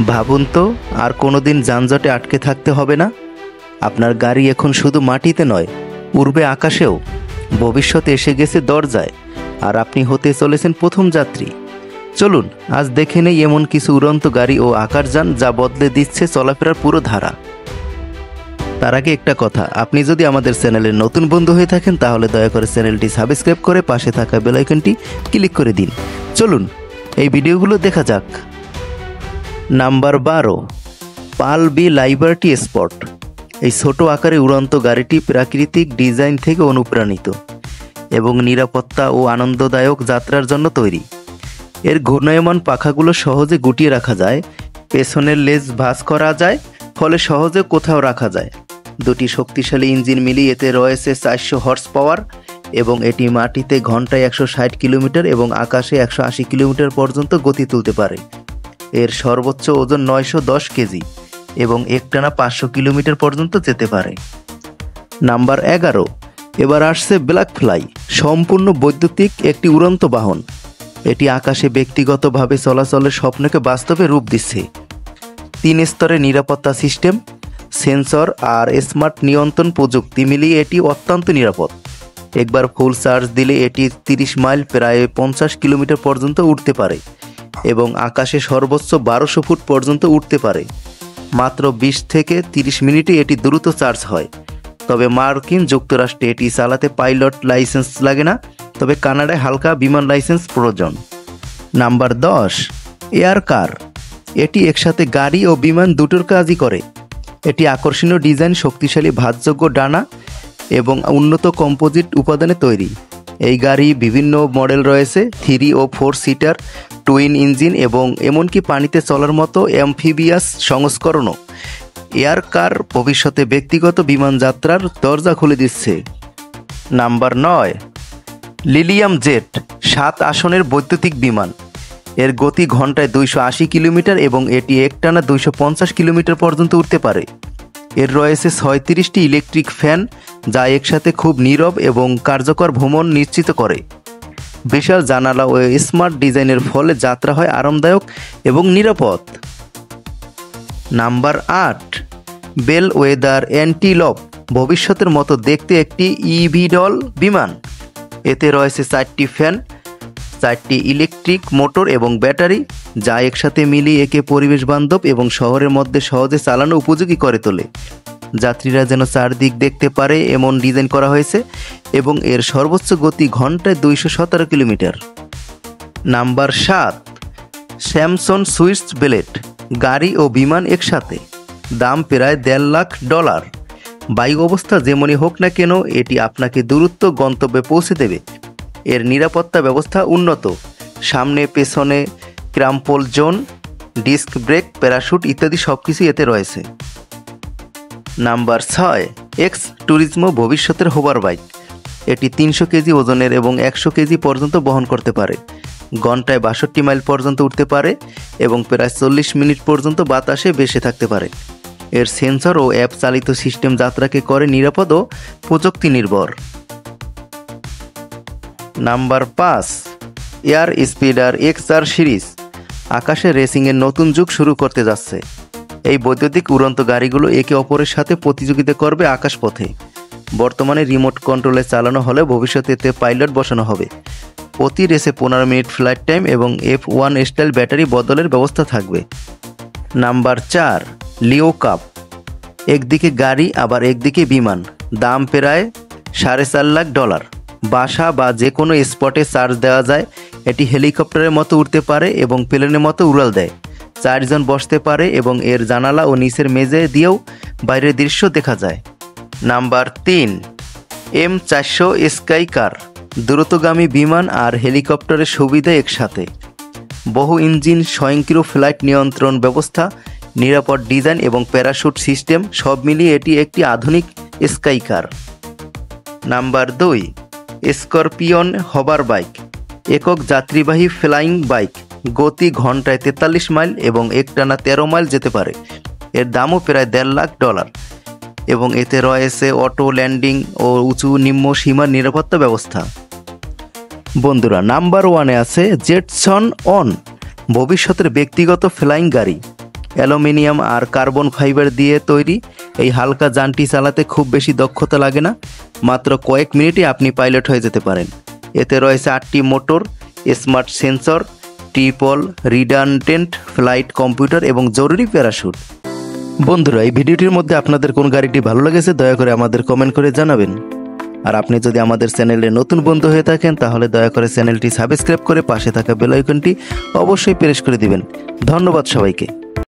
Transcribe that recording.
ভাবুন তো, আর কোনোদিন যানজটে আটকে থাকতে হবে না। আপনার গাড়ি এখন শুধু মাটিতে নয়, উড়বে আকাশেও। ভবিষ্যৎ এসে গেছে দরজায়, আর আপনি হতে চলেছেন প্রথম যাত্রী। চলুন আজ দেখে নেই এমন কিছু উড়ন্ত গাড়ি ও আকাশযান যা বদলে দিচ্ছে চলাফেরার পুরো ধারা। তার আগে একটা কথা, আপনি যদি আমাদের চ্যানেলের নতুন বন্ধু হয়ে থাকেন তাহলে দয়া করে চ্যানেলটি সাবস্ক্রাইব করে পাশে থাকা বেল আইকনটি ক্লিক করে দিন। চলুন এই ভিডিওগুলো দেখা যাক। নাম্বার 12, পাল বি লাইবার্টি স্পট। এই ছোট আকারে উড়ন্ত গাড়িটি প্রাকৃতিক ডিজাইন থেকে অনুপ্রাণিত এবং নিরাপত্তা ও আনন্দদায়ক যাত্রার জন্য তৈরি। এর ঘূর্ণায়মান পাখাগুলো সহজে গুটিয়ে রাখা যায়, পেছনের লেজ ভাঁজ করা যায়, ফলে সহজে কোথাও রাখা যায়। দুটি শক্তিশালী ইঞ্জিন মিলিয়ে এতে রয়েছে 400 হর্স পাওয়ার এবং এটি মাটিতে ঘন্টায় 160 কিলোমিটার এবং আকাশে 180 কিলোমিটার পর্যন্ত গতি তুলতে পারে। এর সর্বোচ্চ ওজন 910 কেজি এবং একটানা 500 কিলোমিটার পর্যন্ত যেতে পারে। নাম্বার 11, এবার আসছে ব্ল্যাক ফ্লাই, সম্পূর্ণ বৈদ্যুতিক একটি উড়ন্ত বাহন। এটি আকাশে ব্যক্তিগতভাবে চলাচলের স্বপ্নকে বাস্তবে রূপ দিচ্ছে। 3 স্তরের নিরাপত্তা সিস্টেম, সেন্সর আর স্মার্ট নিয়ন্ত্রণ প্রযুক্তি মিলিয়ে এটি অত্যন্ত নিরাপদ। একবার ফুল চার্জ দিলে এটি 30 মাইল প্রায় 50 কিলোমিটার পর্যন্ত উঠতে পারে এবং আকাশে সর্বোচ্চ 1200 ফুট পর্যন্ত উঠতে পারে। মাত্র 20 থেকে 30 মিনিটে এটি দ্রুত চার্জ হয়। তবে মার্কিন যুক্তরাষ্ট্রে এটি চালাতে পাইলট লাইসেন্স লাগে না, তবে কানাডায় হালকা বিমান লাইসেন্স প্রয়োজন। নাম্বার 10, এয়ার কার। এটি একসাথে গাড়ি ও বিমান দুটোর কাজই করে। এটি আকর্ষণীয় ডিজাইন, শক্তিশালী ভাঁজযোগ্য ডানা এবং উন্নত কম্পোজিট উপাদানে তৈরি। এই গাড়ি বিভিন্ন মডেল রয়েছে, 3 ও 4 সিটার, টুইন ইঞ্জিন এবং এমনকি পানিতে চলার মতো অ্যামফিবিয়াস সংস্করণও। এয়ার কার ভবিষ্যতে ব্যক্তিগত বিমান যাত্রার দরজা খুলে দিচ্ছে। নাম্বার 9, লিলিয়াম জেট, 7 আসনের বৈদ্যুতিক বিমান। এর গতি ঘন্টায় 280 কিলোমিটার এবং এটি একটানা 250 কিলোমিটার পর্যন্ত উঠতে পারে। এর রয়েছে 36টি ইলেকট্রিক ফ্যান যা একসাথে খুব নীরব এবং কার্যকর ভ্রমণ নিশ্চিত করে। বিশাল জানালা ও স্মার্ট ডিজাইনের ফলে যাত্রা হয় আরামদায়ক এবং নিরাপদ। নাম্বার 8, বেল ওয়েদার অ্যান্টিলপ, ভবিষ্যতের মতো দেখতে একটি ইভিডল বিমান। এতে রয়েছে 4টি ফ্যান, 4টি ইলেকট্রিক মোটর এবং ব্যাটারি যা একসাথে মিলিয়ে একে পরিবেশ বান্ধব এবং শহরের মধ্যে সহজে চালানো উপযোগী করে তোলে। যাত্রীরা যেন চারদিক দেখতে পারে এমন ডিজাইন করা হয়েছে এবং এর সর্বোচ্চ গতি ঘন্টায় 217 kilometre. Number 7, Samson Swiss blade, গাড়ি ও বিমান একসাথে। দাম প্রায় $1.5 লাখ। বায়ু অবস্থা যেমনই হোক না কেন এটি আপনাকে দূরত্ব গন্তব্যে পৌঁছে দেবে। এর নিরাপত্তা ব্যবস্থা উন্নত, সামনে পেছনে ক্রাম্পল জোন, ডিস্ক ব্রেক, প্যারাশুট ইত্যাদি সবকিছু এতে রয়েছে। নাম্বার 6, এক্স ট্যুরিজমো, ভবিষ্যতের হোভার বাইক। এটি 300 কেজি ওজনের এবং 100 কেজি পর্যন্ত বহন করতে পারে। ঘন্টায় 62 মাইল পর্যন্ত উঠতে পারে এবং প্রায় 40 মিনিট পর্যন্ত বাতাসে ভেসে থাকতে পারে। এর সেন্সর ও অ্যাপ চালিত সিস্টেম যাত্রাকে করে নিরাপদ ও প্রযুক্তি নির্ভর। নাম্বার 5, এয়ার স্পিডার XR সিরিজ, আকাশে রেসিংয়ের নতুন যুগ শুরু করতে যাচ্ছে। এই বৈদ্যুতিক উড়ন্ত গাড়িগুলো একে অপরের সাথে প্রতিযোগিতা করবে আকাশপথে। বর্তমানে রিমোট কন্ট্রোলে চালানো হলে ভবিষ্যতে এতে পাইলট বসানো হবে। প্রতি রেসে 15 মিনিট ফ্লাইট টাইম এবং F1 স্টাইল ব্যাটারি বদলের ব্যবস্থা থাকবে। নাম্বার 4, লিও কাপ, একদিকে গাড়ি আবার একদিকে বিমান। দাম প্রায় $4.5 লাখ। বাসা বা যে কোনো স্পটে চার্জ দেওয়া যায়। এটি হেলিকপ্টারের মতো উঠতে পারে এবং প্লেনের মতো উড়াল দেয়। 4 জন বসতে পারে এবং এর জানালা ও নিচের মেঝে দিয়েও বাইরের দৃশ্য দেখা যায়। নাম্বার 3, M400 স্কাই কার, দ্রুতগামী বিমান আর হেলিকপ্টারের সুবিধা একসাথে। বহু ইঞ্জিন, স্বয়ংক্রিয় ফ্লাইট নিয়ন্ত্রণ ব্যবস্থা, নিরাপদ ডিজাইন এবং প্যারাশুট সিস্টেম সব মিলিয়ে এটি একটি আধুনিক স্কাই কার। নাম্বার 2, স্করপিয়ন হোভার বাইক, একক যাত্রীবাহী ফ্লাইং বাইক। গতি ঘন্টায় 43 মাইল এবং একটানা 13 মাইল যেতে পারে। এর দামও প্রায় $1.5 লাখ এবং এতে রয়েছে অটো ল্যান্ডিং ও উঁচু নিম্ন সীমার নিরাপত্তা ব্যবস্থা। বন্ধুরা, নাম্বার 1-এ আছে জেটসন অন, ভবিষ্যতের ব্যক্তিগত ফ্লাইং গাড়ি। অ্যালুমিনিয়াম আর কার্বন ফাইবার দিয়ে তৈরি। এই হালকা যানটি চালাতে খুব বেশি দক্ষতা লাগে না, মাত্র কয়েক মিনিটে আপনি পাইলট হয়ে যেতে পারেন। এতে রয়েছে 8টি motor, smart sensor, triple redundant flight computer এবং জরুরি প্যারাশুট। বন্ধুরা, এই ভিডিওটির মধ্যে আপনাদের কোন গাড়িটি ভালো লেগেছে দয়া করে আমাদের কমেন্ট করে জানাবেন। আর আপনি যদি আমাদের চ্যানেলে নতুন বন্ধু হয়ে থাকেন তাহলে দয়া করে চ্যানেলটি সাবস্ক্রাইব করে পাশে থাকা বেল আইকনটি অবশ্যই প্রেস করে দিবেন। ধন্যবাদ সবাইকে।